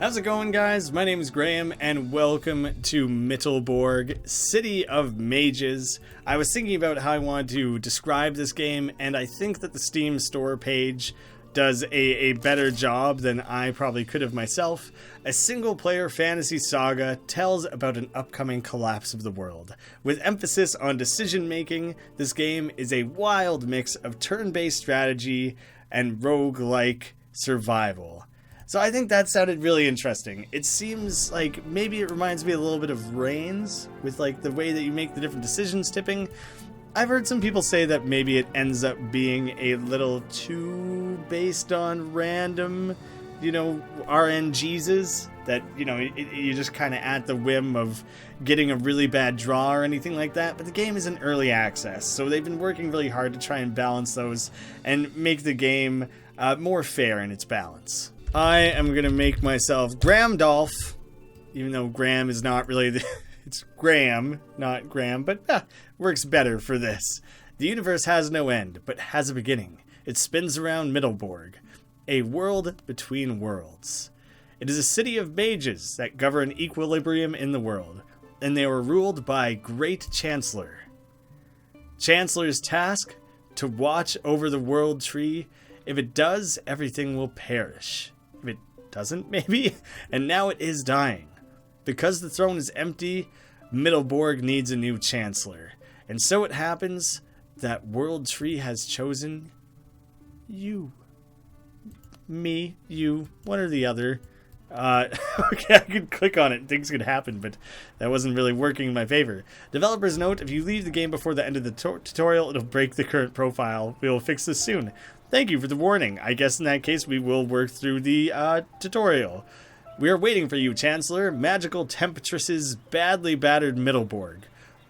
How's it going, guys? My name is Graeme, and welcome to Mittelborg, City of Mages. I was thinking about how I wanted to describe this game, and I think that the Steam store page does a better job than I probably could have myself. A single-player fantasy saga tells about an upcoming collapse of the world. With emphasis on decision-making, this game is a wild mix of turn-based strategy and roguelike survival. So I think that sounded really interesting. It seems like maybe it reminds me a little bit of Reigns, with like the way that you make the different decisions tipping. I've heard some people say that maybe it ends up being a little too based on random, RNGs, that, you're just kind of at the whim of getting a really bad draw or anything like that. But the game is in early access, so they've been working really hard to try and balance those and make the game more fair in its balance. I am going to make myself Graeme Dolph, even though Graeme is not really it's Graeme, not Graham, but works better for this. The universe has no end, but has a beginning. It spins around Mittelborg, a world between worlds. It is a city of mages that govern equilibrium in the world, and they were ruled by Great Chancellor. Chancellor's task? To watch over the world tree. If it does, everything will perish. If it doesn't, maybe? And now it is dying. Because the throne is empty, Mittelborg needs a new chancellor. And so it happens that World Tree has chosen you. Me, you, one or the other. Okay, I could click on it and things could happen, but that wasn't really working in my favor. Developers note, if you leave the game before the end of the tutorial, it'll break the current profile. We will fix this soon. Thank you for the warning. I guess in that case we will work through the tutorial. We are waiting for you, Chancellor. Magical tempestuous, badly battered Mittelborg.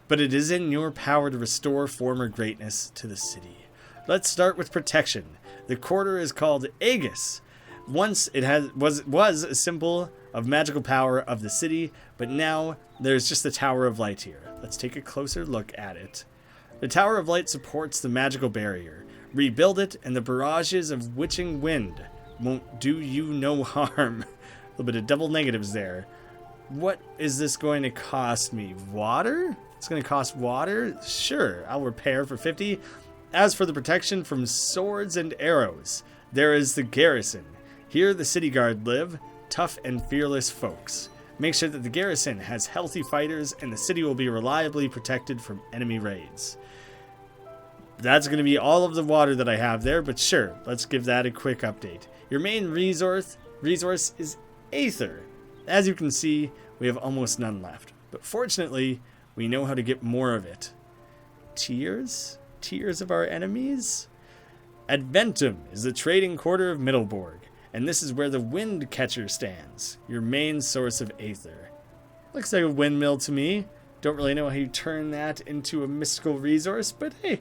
But it is in your power to restore former greatness to the city. Let's start with protection. The quarter is called Aegis. Once it was a symbol of magical power of the city, but now there's just the Tower of Light here. Let's take a closer look at it. The Tower of Light supports the magical barrier. Rebuild it, and the barrages of witching wind won't do you no harm. A little bit of double negatives there. What is this going to cost me? Water? It's going to cost water? Sure, I'll repair for 50. As for the protection from swords and arrows, there is the garrison. Here the city guard live, tough and fearless folks. Make sure that the garrison has healthy fighters, and the city will be reliably protected from enemy raids. That's going to be all of the water that I have there, but sure, let's give that a quick update. Your main resource is Aether. As you can see, we have almost none left, but fortunately, we know how to get more of it. Tears? Tears of our enemies? Adventum is the trading quarter of Mittelborg, and this is where the wind catcher stands, your main source of Aether. Looks like a windmill to me. Don't really know how you turn that into a mystical resource, but hey,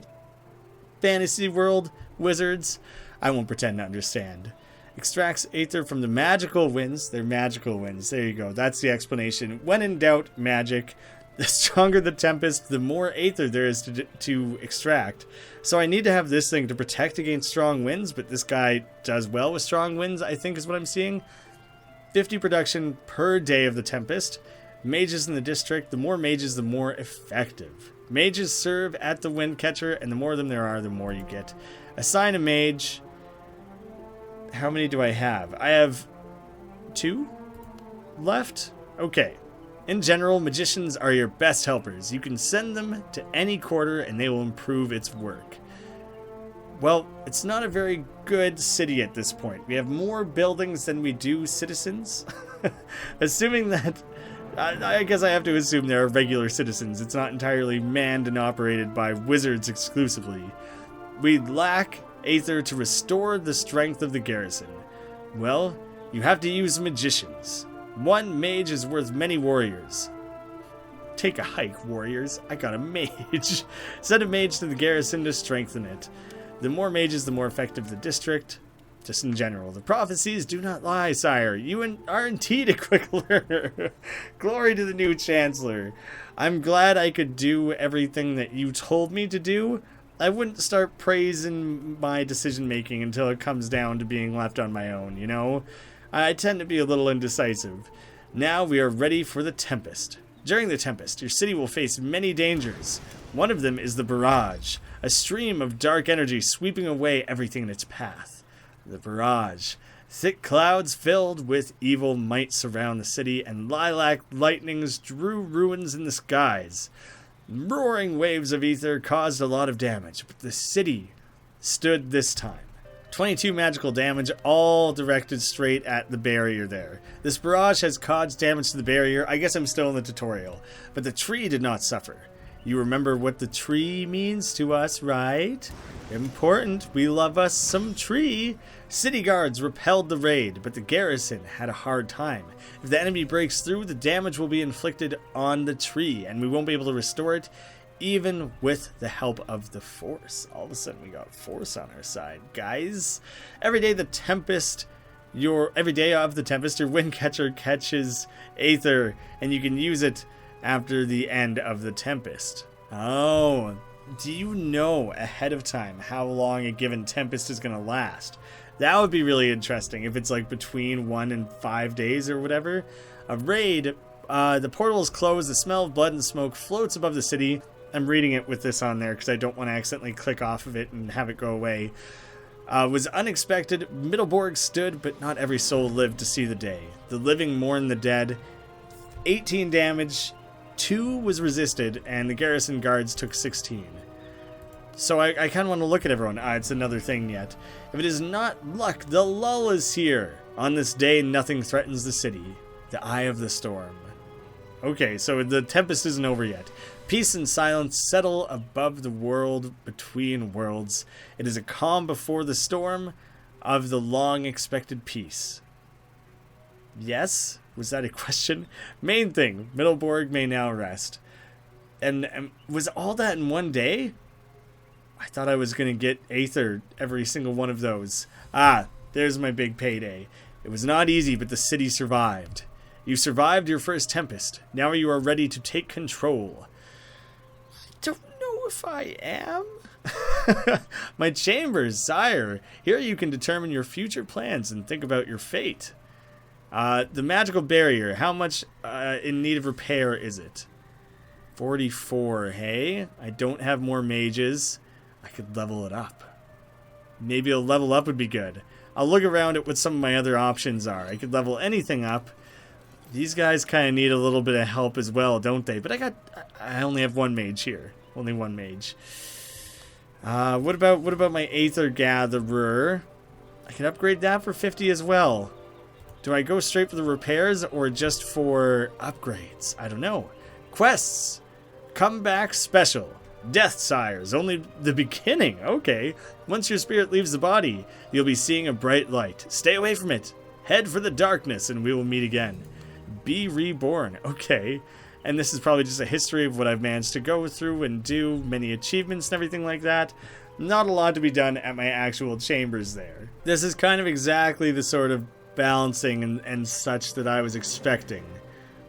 fantasy world, wizards, I won't pretend to understand. Extracts Aether from the magical winds. They're magical winds. There you go. That's the explanation. When in doubt, magic. The stronger the tempest, the more Aether there is to extract. So I need to have this thing to protect against strong winds, but this guy does well with strong winds, I think is what I'm seeing. 50 production per day of the tempest. Mages in the district. The more mages, the more effective. Mages serve at the wind catcher, and the more of them there are, the more you get. Assign a mage. How many do I have? I have 2 left? Okay. In general, magicians are your best helpers. You can send them to any quarter and they will improve its work. Well, it's not a very good city at this point. We have more buildings than we do citizens. Assuming that... I guess I have to assume there are regular citizens. It's not entirely manned and operated by wizards exclusively. We lack Aether to restore the strength of the garrison. Well, you have to use magicians. One mage is worth many warriors. Take a hike, warriors. I got a mage. Send a mage to the garrison to strengthen it. The more mages, the more effective the district. Just in general, the prophecies do not lie, sire. You are indeed a quick learner. Glory to the new chancellor. I'm glad I could do everything that you told me to do. I wouldn't start praising my decision making until it comes down to being left on my own, I tend to be a little indecisive. Now we are ready for the Tempest. During the Tempest, your city will face many dangers. One of them is the Barrage, a stream of dark energy sweeping away everything in its path. The Barrage. Thick clouds filled with evil might surround the city, and lilac lightnings drew ruins in the skies. Roaring waves of ether caused a lot of damage, but the city stood this time. 22 magical damage, all directed straight at the barrier there. This barrage has caused damage to the barrier. I guess I'm still in the tutorial. But the tree did not suffer. You remember what the tree means to us, right? Important. We love us some tree. City guards repelled the raid, but the garrison had a hard time. If the enemy breaks through, the damage will be inflicted on the tree, and we won't be able to restore it, even with the help of the Force. All of a sudden, we got Force on our side, guys. Every day of the Tempest, your wind catcher catches Aether, and you can use it after the end of the Tempest. Oh, do you know ahead of time how long a given Tempest is going to last? That would be really interesting if it's like between 1 and 5 days or whatever. A raid, the portal is closed, the smell of blood and smoke floats above the city. I'm reading it with this on there because I don't want to accidentally click off of it and have it go away. Was unexpected. Mittleborg stood, but not every soul lived to see the day. The living mourn the dead. 18 damage, 2 was resisted, and the garrison guards took 16. So I kind of want to look at everyone. It's another thing yet. If it is not luck, the lull is here. On this day, nothing threatens the city. The eye of the storm. Okay, so the Tempest isn't over yet. Peace and silence settle above the world between worlds. It is a calm before the storm of the long-expected peace. Yes? Was that a question? Main thing, Mittleborg may now rest. And was all that in one day? I thought I was going to get Aether every single one of those. There's my big payday. It was not easy, but the city survived. You survived your first Tempest. Now you are ready to take control. I don't know if I am. My chambers, sire. Here you can determine your future plans and think about your fate. The magical barrier. How much in need of repair is it? 44, hey? I don't have more mages. I could level it up. Maybe a level up would be good. I'll look around at what some of my other options are. I could level anything up. These guys kind of need a little bit of help as well, don't they? But I only have one mage here. Only one mage. What about my Aether Gatherer? I can upgrade that for 50 as well. Do I go straight for the repairs or just for upgrades? I don't know. Quests. Come back special. Death Sires, only the beginning. Okay. Once your spirit leaves the body, you'll be seeing a bright light. Stay away from it. Head for the darkness and we will meet again. Be reborn. Okay. And this is probably just a history of what I've managed to go through and do, many achievements and everything like that. Not a lot to be done at my actual chambers there. This is kind of exactly the sort of balancing and such that I was expecting.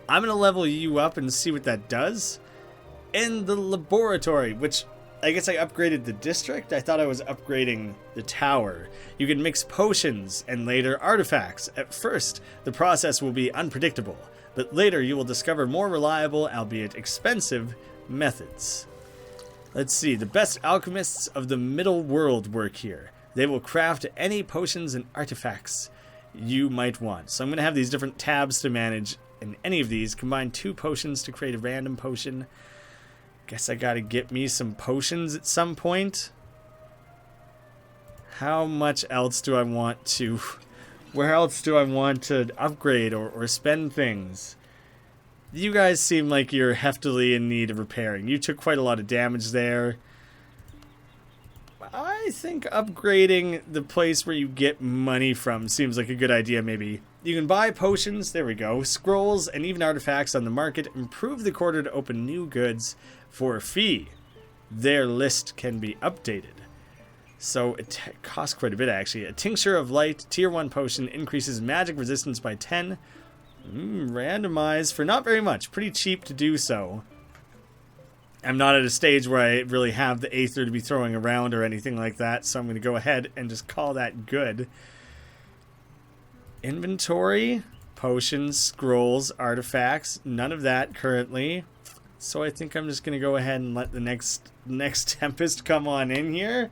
I'm going to level you up and see what that does. In the laboratory, which I guess I upgraded the district. I thought I was upgrading the tower. You can mix potions and later artifacts. At first, the process will be unpredictable, but later you will discover more reliable, albeit expensive, methods. Let's see, the best alchemists of the middle world work here. They will craft any potions and artifacts you might want. So I'm going to have these different tabs to manage. In any of these, combine 2 potions to create a random potion. Guess I gotta get me some potions at some point. How much else do I want to... Where else do I want to upgrade or spend things? You guys seem like you're heftily in need of repairing. You took quite a lot of damage there. I think upgrading the place where you get money from seems like a good idea, maybe. You can buy potions, there we go, scrolls, and even artifacts on the market. Improve the quarter to open new goods for a fee. Their list can be updated. So it costs quite a bit, actually. A tincture of light, tier 1 potion, increases magic resistance by 10. Randomized for not very much. Pretty cheap to do so. I'm not at a stage where I really have the Aether to be throwing around or anything like that, so I'm going to go ahead and just call that good. Inventory, potions, scrolls, artifacts, none of that currently. So I think I'm just going to go ahead and let the next Tempest come on in here.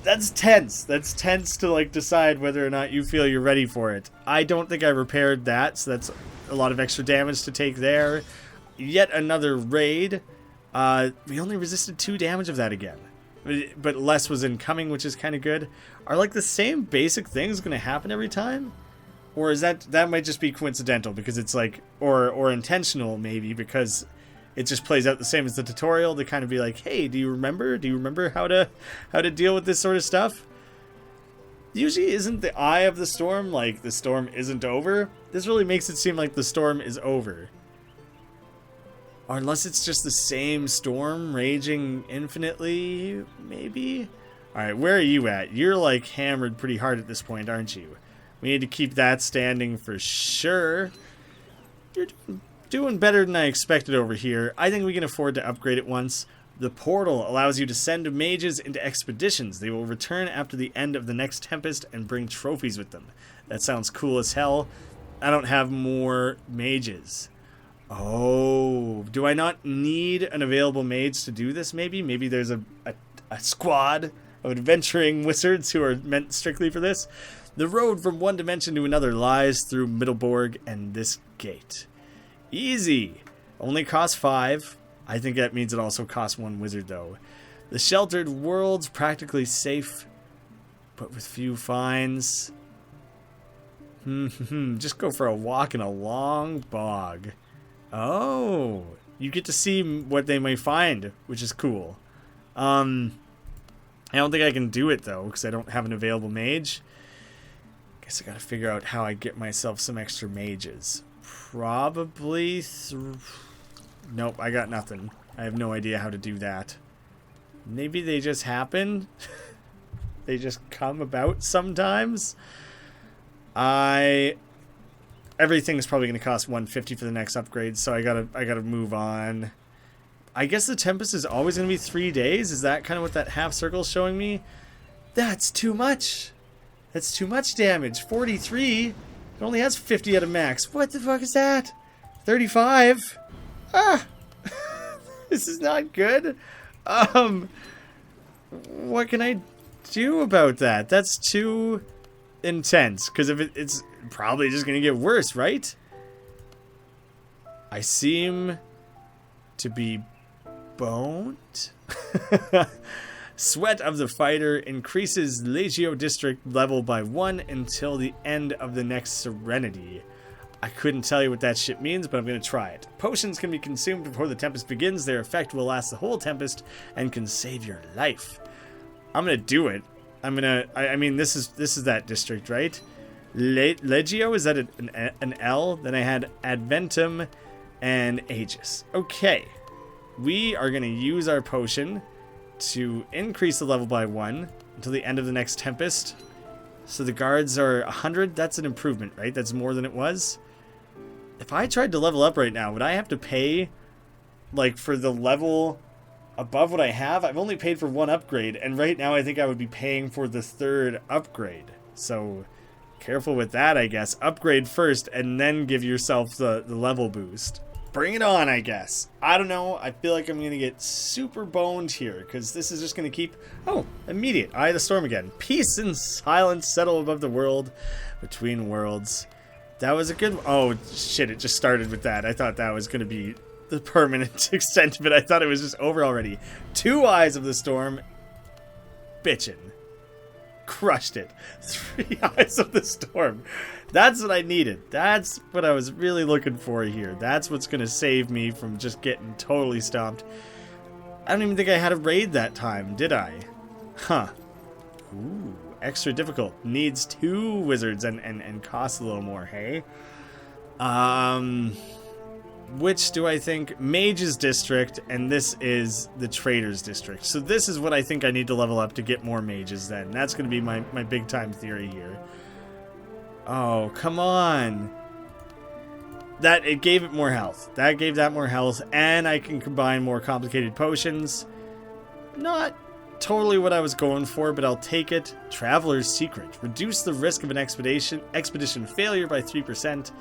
That's tense. That's tense to like decide whether or not you feel you're ready for it. I don't think I repaired that, so that's a lot of extra damage to take there. Yet another raid. We only resisted 2 damage of that again. But less was incoming, which is kind of good. Are like the same basic things going to happen every time? Or is that might just be coincidental because it's like, or intentional maybe because it just plays out the same as the tutorial to kind of be like, hey, do you remember how to deal with this sort of stuff? Usually isn't the eye of the storm like the storm isn't over? This really makes it seem like the storm is over. Or unless it's just the same storm raging infinitely, maybe? Alright, where are you at? You're like hammered pretty hard at this point, aren't you? We need to keep that standing for sure. You're doing better than I expected over here. I think we can afford to upgrade it once. The portal allows you to send mages into expeditions. They will return after the end of the next Tempest and bring trophies with them. That sounds cool as hell. I don't have more mages. Oh, do I not need an available mage to do this maybe? Maybe there's a squad of adventuring wizards who are meant strictly for this. The road from one dimension to another lies through Mittleborg and this gate. Easy. Only costs 5. I think that means it also costs 1 wizard though. The sheltered world's practically safe, but with few fines. Just go for a walk in a long bog. Oh, you get to see what they may find, which is cool. I don't think I can do it though, because I don't have an available mage. Guess I gotta figure out how I get myself some extra mages. Probably nope, I got nothing. I have no idea how to do that. Maybe they just happen? They just come about sometimes? Everything's probably going to cost 150 for the next upgrade, so I gotta move on. I guess the Tempest is always going to be 3 days? Is that kind of what that half circle is showing me? That's too much! That's too much damage. 43? It only has 50 at a max. What the fuck is that? 35? Ah! This is not good. What can I do about that? That's too intense. Because if it's probably just going to get worse, right? I seem to be boned. Sweat of the Fighter increases Legio District level by 1 until the end of the next Serenity. I couldn't tell you what that shit means, but I'm going to try it. Potions can be consumed before the Tempest begins. Their effect will last the whole Tempest and can save your life. I'm going to do it. I mean, this is that district, right? Legio, is that an L? Then I had Adventum and Aegis. Okay. We are going to use our potion to increase the level by 1 until the end of the next Tempest. So the guards are 100. That's an improvement, right? That's more than it was. If I tried to level up right now, would I have to pay like for the level above what I have? I've only paid for 1 upgrade, and right now I think I would be paying for the 3rd upgrade. So careful with that, I guess. Upgrade first and then give yourself the level boost. Bring it on, I guess. I don't know. I feel like I'm going to get super boned here because this is just going to keep... Oh, immediate. Eye of the Storm again. Peace and silence settle above the world between worlds. That was a good... Oh, shit. It just started with that. I thought that was going to be the permanent extent of it. I thought it was just over already. 2 Eyes of the Storm. Bitchin'. Crushed it. 3 Eyes of the Storm. That's what I needed. That's what I was really looking for here. That's what's going to save me from just getting totally stomped. I don't even think I had a raid that time, did I? Huh. Ooh, extra difficult. Needs 2 wizards and costs a little more, hey? Which do I think? Mages District, and this is the Traders District. So this is what I think I need to level up to get more mages then. That's going to be my big time theory here. Oh, come on. It gave it more health. That gave that more health, and I can combine more complicated potions. Not totally what I was going for, but I'll take it. Traveler's Secret. Reduce the risk of an expedition failure by 3%.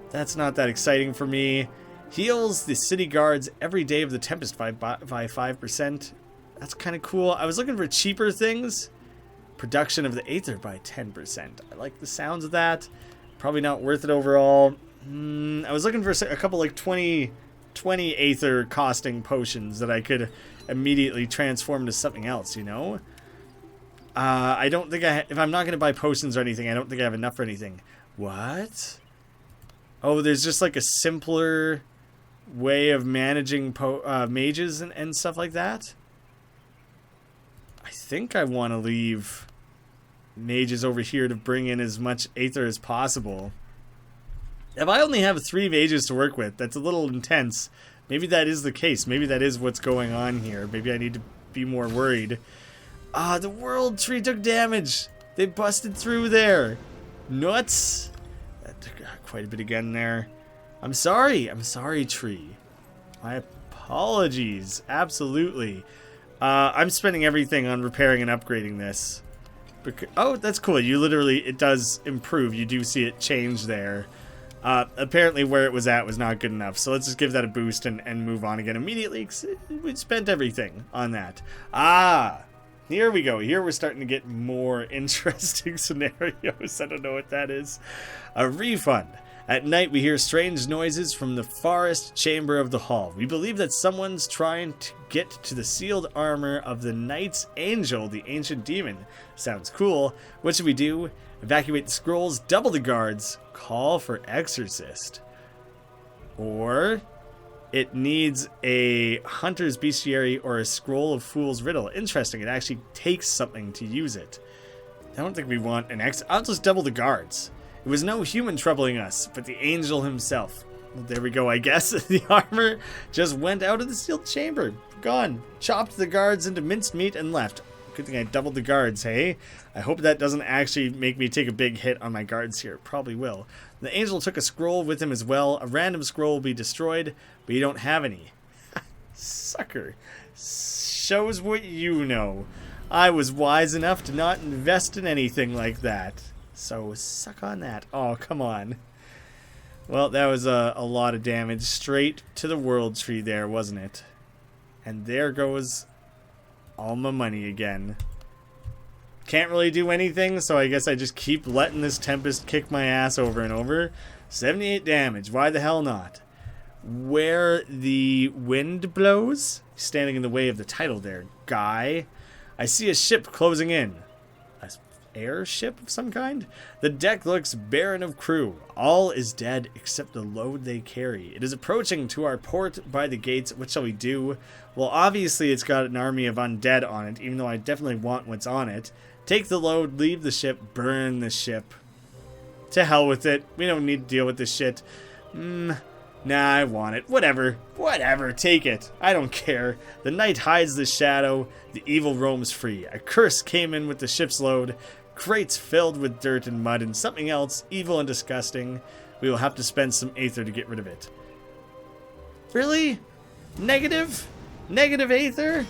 That's not that exciting for me. Heals the city guards every day of the Tempest by 5%. That's kind of cool. I was looking for cheaper things. Production of the Aether by 10%. I like the sounds of that. Probably not worth it overall. I was looking for a couple like 20 Aether costing potions that I could immediately transform into something else, you know? I don't think if I'm not going to buy potions or anything, I don't think I have enough for anything. What? Oh, there's just like a simpler way of managing mages and stuff like that? I think I want to leave mages over here to bring in as much Aether as possible. If I only have 3 mages to work with, that's a little intense. Maybe that is the case. Maybe that is what's going on here. Maybe I need to be more worried. Ah, the world tree took damage. They busted through there. Nuts. That took quite a bit again there. I'm sorry. I'm sorry, tree. My apologies. Absolutely. I'm spending everything on repairing and upgrading this. Oh, that's cool. You literally, it does improve. You do see it change there. Apparently where it was at was not good enough. So let's just give that a boost and move on again immediately. We spent everything on that. Ah, here we go. Here we're starting to get more interesting scenarios. I don't know what that is. A refund. At night, we hear strange noises from the forest chamber of the hall. We believe that someone's trying to get to the sealed armor of the Knight's Angel, the ancient demon. Sounds cool. What should we do? Evacuate the scrolls, double the guards, call for exorcist. Or it needs a hunter's bestiary or a scroll of fool's riddle. Interesting. It actually takes something to use it. I don't think we want an I'll just double the guards. It was no human troubling us, but the angel himself. Well, there we go, I guess. The armor just went out of the sealed chamber. Gone. Chopped the guards into minced meat and left. Good thing I doubled the guards, hey? I hope that doesn't actually make me take a big hit on my guards here. Probably will. The angel took a scroll with him as well. A random scroll will be destroyed, but you don't have any. Sucker. Shows what you know. I was wise enough to not invest in anything like that. So suck on that. Oh, come on. Well, that was a lot of damage straight to the world tree there, wasn't it? And there goes all my money again. Can't really do anything, so I guess I just keep letting this Tempest kick my ass over and over. 78 damage. Why the hell not? Where the wind blows? Standing in the way of the title there, guy. I see a ship closing in. Airship of some kind? The deck looks barren of crew. All is dead except the load they carry. It is approaching to our port by the gates. What shall we do? Well, obviously it's got an army of undead on it, even though I definitely want what's on it. Take the load, leave the ship, burn the ship. To hell with it. We don't need to deal with this shit. Nah, I want it. Whatever. Whatever. Take it. I don't care. The night hides the shadow. The evil roams free. A curse came in with the ship's load. Crates filled with dirt and mud and something else, evil and disgusting. We will have to spend some Aether to get rid of it. Really? Negative? Negative Aether?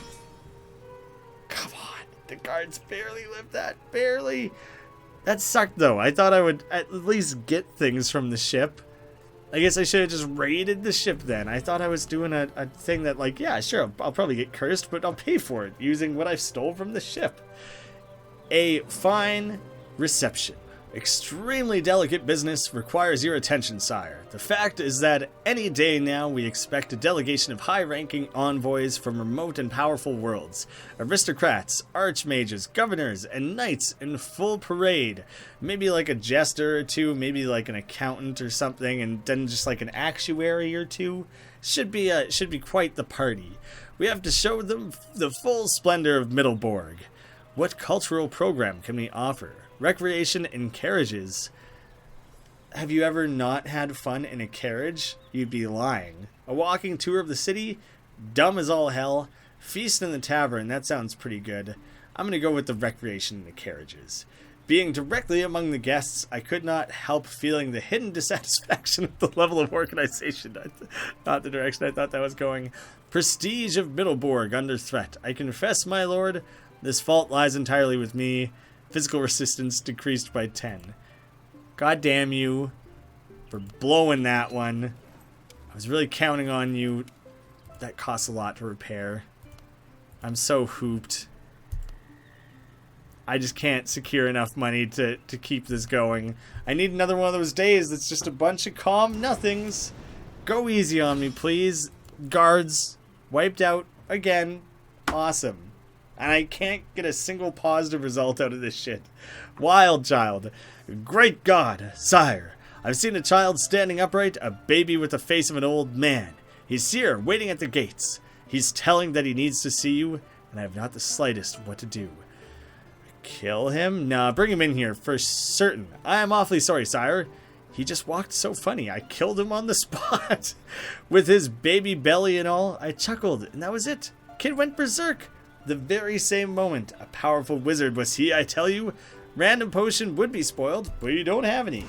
Come on. The guards barely lived that. Barely. That sucked, though. I thought I would at least get things from the ship. I guess I should have just raided the ship then. I thought I was doing a thing that, like, yeah, sure, I'll probably get cursed, but I'll pay for it using what I stole from the ship. A fine reception. Extremely delicate business requires your attention, sire. The fact is that any day now we expect a delegation of high-ranking envoys from remote and powerful worlds. Aristocrats, archmages, governors, and knights in full parade. Maybe like a jester or two, maybe like an accountant or something, and then just like an actuary or two. Should be quite the party. We have to show them the full splendor of Mittleborg. What cultural program can we offer? Recreation in carriages. Have you ever not had fun in a carriage? You'd be lying. A walking tour of the city? Dumb as all hell. Feast in the tavern. That sounds pretty good. I'm going to go with the recreation in the carriages. Being directly among the guests, I could not help feeling the hidden dissatisfaction of the level of organization. Not the direction I thought that was going. Prestige of Mittleborg under threat. I confess, my lord, this fault lies entirely with me. Physical resistance decreased by 10. God damn you for blowing that one. I was really counting on you. That costs a lot to repair. I'm so hooped. I just can't secure enough money to keep this going. I need another one of those days that's just a bunch of calm nothings. Go easy on me, please. Guards. Wiped out again. Awesome. And I can't get a single positive result out of this shit. Wild child. Great God, sire. I've seen a child standing upright, a baby with the face of an old man. He's here, waiting at the gates. He's telling that he needs to see you, and I have not the slightest what to do. Kill him? Nah, bring him in here for certain. I am awfully sorry, sire. He just walked so funny. I killed him on the spot. With his baby belly and all, I chuckled, and that was it. Kid went berserk. The very same moment. A powerful wizard was he, I tell you. Random potion would be spoiled, but you don't have any.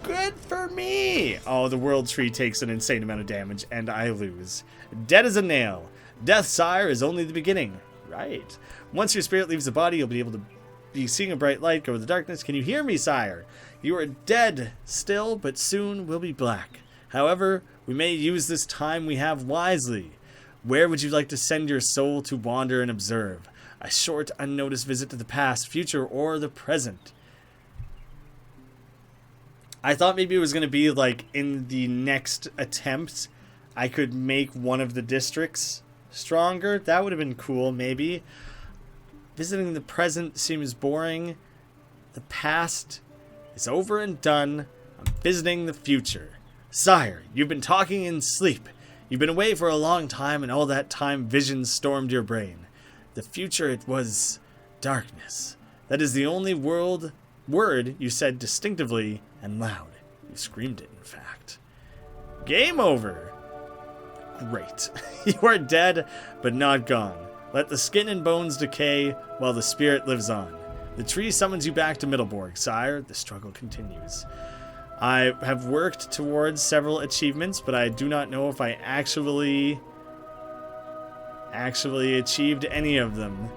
Good for me. Oh, the world tree takes an insane amount of damage, and I lose. Dead as a nail. Death, sire, is only the beginning. Right. Once your spirit leaves the body, you'll be able to be seeing a bright light go over the darkness. Can you hear me, sire? You are dead still, but soon will be black. However, we may use this time we have wisely. Where would you like to send your soul to wander and observe? A short, unnoticed visit to the past, future, or the present. I thought maybe it was going to be like in the next attempt, I could make one of the districts stronger. That would have been cool, maybe. Visiting the present seems boring. The past is over and done. I'm visiting the future. Sire, you've been talking in sleep. You've been away for a long time, and all that time visions stormed your brain. The future, it was darkness. That is the only word you said distinctively and loud. You screamed it, in fact. Game over. Great. You are dead, but not gone. Let the skin and bones decay while the spirit lives on. The tree summons you back to Mittleborg, sire. The struggle continues. I have worked towards several achievements, but I do not know if I actually achieved any of them.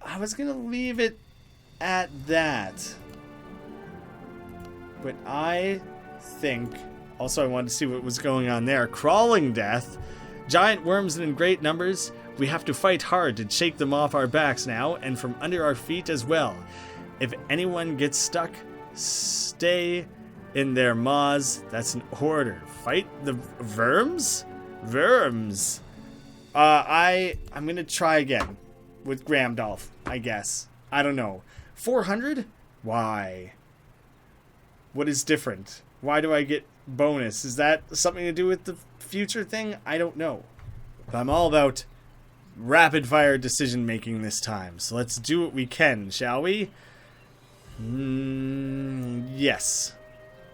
I was going to leave it at that. But I think... Also, I wanted to see what was going on there. Crawling death. Giant worms in great numbers. We have to fight hard to shake them off our backs now, and from under our feet as well. If anyone gets stuck, stay in their maws. That's an order. Fight the verms? Verms. I'm gonna try again with Graeme, I guess. I don't know. 400? Why? What is different? Why do I get bonus? Is that something to do with the future thing? I don't know. But I'm all about rapid fire decision making this time. So let's do what we can, shall we? Yes.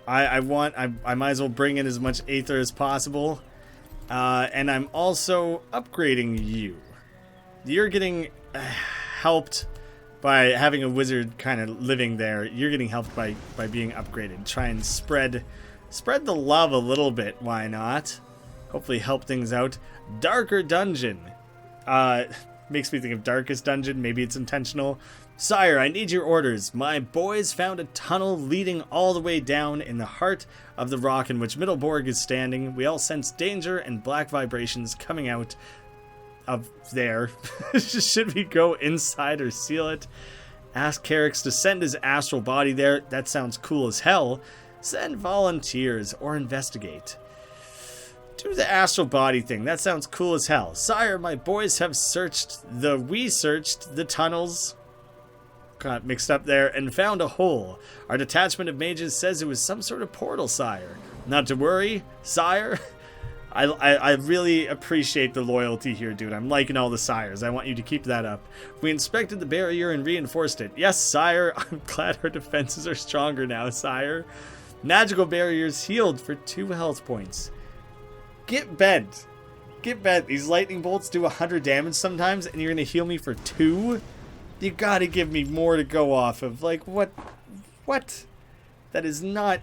I might as well bring in as much Aether as possible. And I'm also upgrading you. You're getting helped by having a wizard kind of living there. You're getting helped by being upgraded. Try and spread the love a little bit. Why not? Hopefully help things out. Darker Dungeon. Makes me think of Darkest Dungeon. Maybe it's intentional. Sire, I need your orders. My boys found a tunnel leading all the way down in the heart of the rock in which Mittelborg is standing. We all sense danger and black vibrations coming out of there. Should we go inside or seal it? Ask Carrick's to send his astral body there. That sounds cool as hell. Send volunteers or investigate. Do the astral body thing. That sounds cool as hell. Sire, my boys have we searched the tunnels. Got mixed up there and found a hole. Our detachment of mages says it was some sort of portal, sire. Not to worry, sire. I really appreciate the loyalty here, dude. I'm liking all the sires. I want you to keep that up. We inspected the barrier and reinforced it. Yes, sire. I'm glad our defenses are stronger now, sire. Magical barriers healed for 2 health points. Get bent. Get bent. These lightning bolts do 100 damage sometimes, and you're going to heal me for 2? You gotta give me more to go off of. Like, what? That is not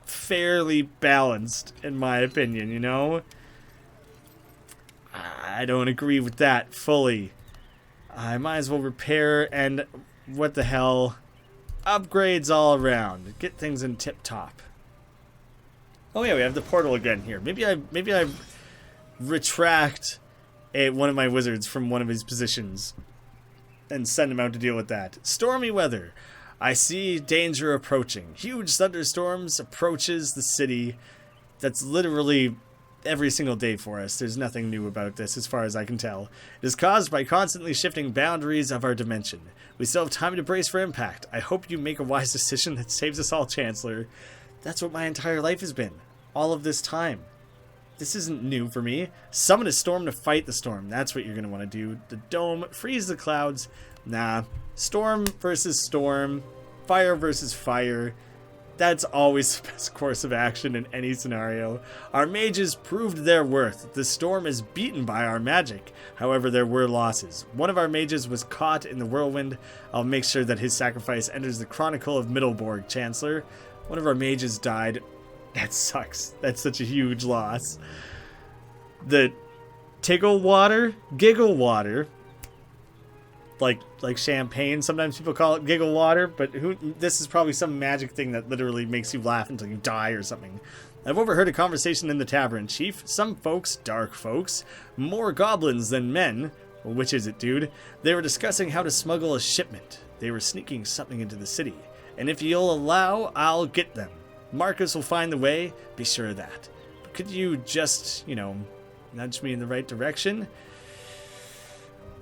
fairly balanced, in my opinion, you know? I don't agree with that fully. I might as well repair and, what the hell, upgrades all around. Get things in tip-top. Oh yeah, we have the portal again here. Maybe I retract one of my wizards from one of his positions and send him out to deal with that. Stormy weather. I see danger approaching. Huge thunderstorms approaches the city. That's literally every single day for us. There's nothing new about this as far as I can tell. It is caused by constantly shifting boundaries of our dimension. We still have time to brace for impact. I hope you make a wise decision that saves us all, Chancellor. That's what my entire life has been. All of this time. This isn't new for me. Summon a storm to fight the storm. That's what you're going to want to do. The dome, freeze the clouds. Nah. Storm versus storm. Fire versus fire. That's always the best course of action in any scenario. Our mages proved their worth. The storm is beaten by our magic. However, there were losses. One of our mages was caught in the whirlwind. I'll make sure that his sacrifice enters the Chronicle of Mittleborg, Chancellor. One of our mages died. That sucks. That's such a huge loss. The giggle water, like champagne. Sometimes people call it giggle water, but this is probably some magic thing that literally makes you laugh until you die or something. I've overheard a conversation in the tavern, Chief. Some folks, dark folks, more goblins than men. Well, which is it, dude? They were discussing how to smuggle a shipment. They were sneaking something into the city. And if you'll allow, I'll get them. Marcus will find the way, be sure of that. But could you just, nudge me in the right direction?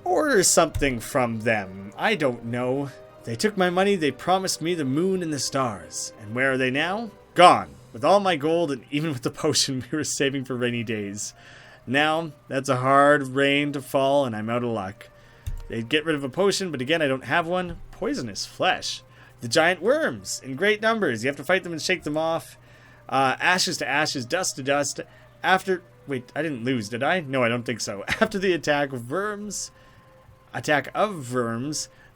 Order something from them. I don't know. They took my money, they promised me the moon and the stars. And where are they now? Gone. With all my gold and even with the potion we were saving for rainy days. Now, that's a hard rain to fall and I'm out of luck. They'd get rid of a potion, but again, I don't have one. Poisonous flesh. The giant worms in great numbers. You have to fight them and shake them off. Ashes to ashes, dust to dust. Wait, I didn't lose, did I? No, I don't think so. After the attack of worms,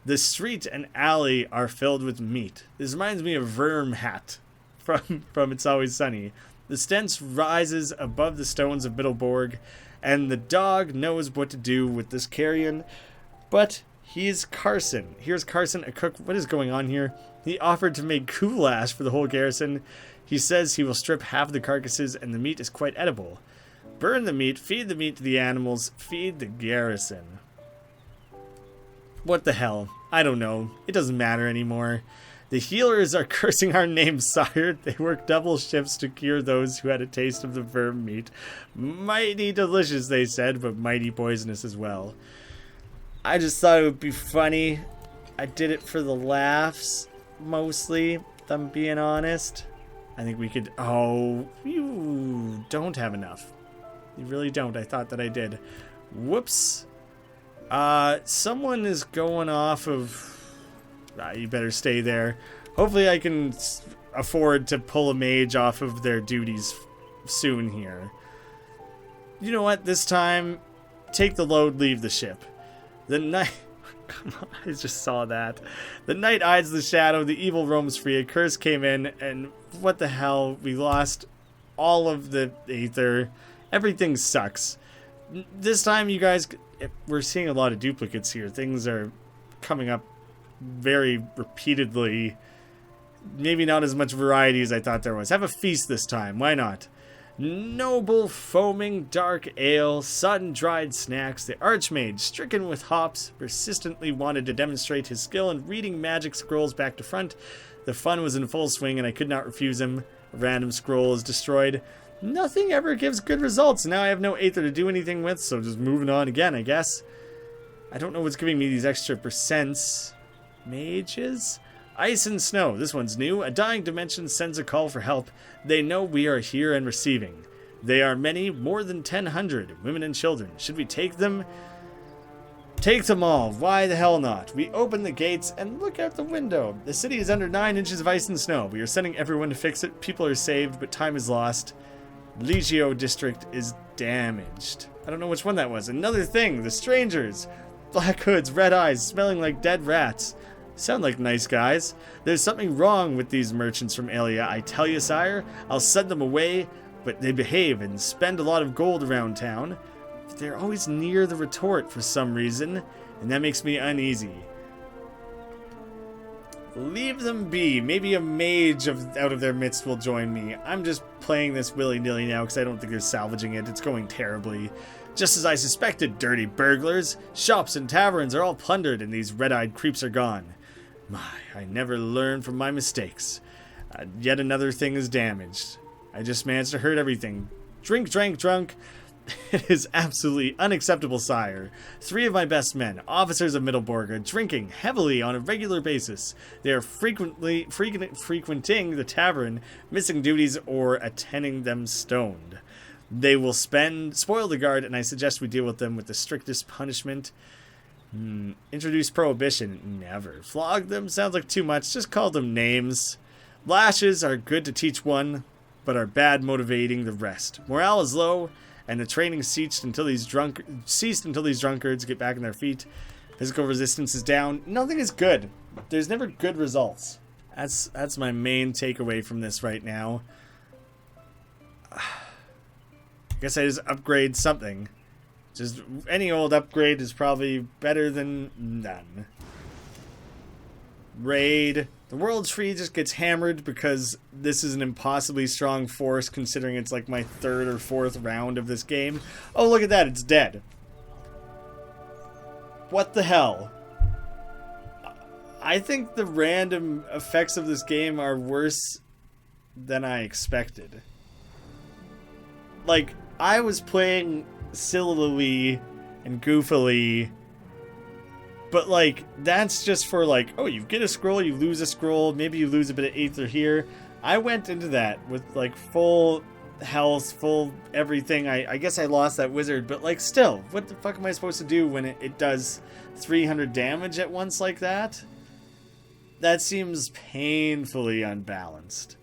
the street and alley are filled with meat. This reminds me of Worm Hat from It's Always Sunny. The stench rises above the stones of Mittleborg, and the dog knows what to do with this carrion, but he's Carson. Here's Carson, a cook. What is going on here? He offered to make goulash for the whole garrison. He says he will strip half the carcasses and the meat is quite edible. Burn the meat, feed the meat to the animals, feed the garrison. What the hell? I don't know. It doesn't matter anymore. The healers are cursing our names, sire. They work double shifts to cure those who had a taste of the verm meat. Mighty delicious, they said, but mighty poisonous as well. I just thought it would be funny. I did it for the laughs, mostly, if I'm being honest. I think we could... Oh, you don't have enough. You really don't. I thought that I did. Whoops. Someone is going off of... you better stay there. Hopefully I can afford to pull a mage off of their duties soon here. You know what? This time, take the load, leave the ship. The night... Come on, I just saw that. The night hides the shadow, the evil roams free, a curse came in, and what the hell? We lost all of the aether. Everything sucks. This time, you guys... We're seeing a lot of duplicates here. Things are coming up very repeatedly. Maybe not as much variety as I thought there was. Have a feast this time. Why not? Noble, foaming, dark ale, sun-dried snacks. The Archmage, stricken with hops, persistently wanted to demonstrate his skill in reading magic scrolls back to front. The fun was in full swing, and I could not refuse him. A random scroll is destroyed. Nothing ever gives good results. Now I have no aether to do anything with, so just moving on again, I guess. I don't know what's giving me these extra percents. Mages? Ice and snow. This one's new. A dying dimension sends a call for help. They know we are here and receiving. They are many, more than 1,000, women and children. Should we take them? Take them all. Why the hell not? We open the gates and look out the window. The city is under 9 inches of ice and snow. We are sending everyone to fix it. People are saved, but time is lost. Legio district is damaged. I don't know which one that was. Another thing. The strangers. Black hoods, red eyes, smelling like dead rats. Sound like nice guys. There's something wrong with these merchants from Aelia, I tell you, sire. I'll send them away, but they behave and spend a lot of gold around town. they're always near the retort for some reason, and that makes me uneasy. Leave them be. Maybe a mage out of their midst will join me. I'm just playing this willy-nilly now because I don't think they're salvaging it. It's going terribly. Just as I suspected, dirty burglars. Shops and taverns are all plundered and these red-eyed creeps are gone. My, I never learn from my mistakes. Yet another thing is damaged. I just managed to hurt everything. Drink, drank, drunk. It is absolutely unacceptable, sire. 3 of my best men, officers of Mittleborg, are drinking heavily on a regular basis. They are frequenting the tavern, missing duties, or attending them stoned. They will spoil the guard, and I suggest we deal with them with the strictest punishment. Introduce prohibition. Never. Flog them sounds like too much. Just call them names. Lashes are good to teach one, but are bad motivating the rest. Morale is low, and the training ceased until these drunkards get back on their feet. Physical resistance is down. Nothing is good. There's never good results. That's my main takeaway from this right now. I guess I just upgrade something. Just any old upgrade is probably better than none. Raid. The World Tree just gets hammered because this is an impossibly strong force considering it's like my 3rd or 4th round of this game. Oh, look at that. It's dead. What the hell? I think the random effects of this game are worse than I expected. Like, I was playing sillily and goofily, but like that's just for like, oh, you get a scroll, you lose a scroll, maybe you lose a bit of Aether here. I went into that with like full health, full everything. I guess I lost that wizard, but like still, what the fuck am I supposed to do when it does 300 damage at once like that? That seems painfully unbalanced.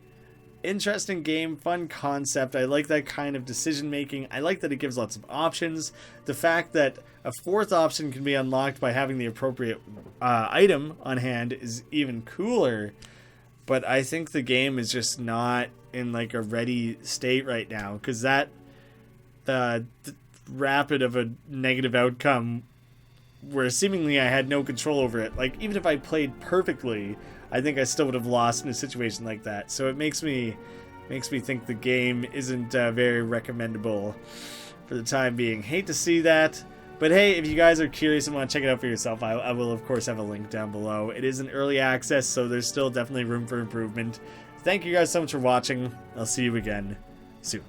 Interesting game, fun concept. I like that kind of decision making. I like that it gives lots of options. The fact that a 4th option can be unlocked by having the appropriate item on hand is even cooler. But I think the game is just not in like a ready state right now, because that rapid of a negative outcome where seemingly I had no control over it. Like, even if I played perfectly, I think I still would have lost in a situation like that. So it makes me think the game isn't very recommendable for the time being. Hate to see that. But hey, if you guys are curious and want to check it out for yourself, I will of course have a link down below. It is an early access, so there's still definitely room for improvement. Thank you guys so much for watching. I'll see you again soon.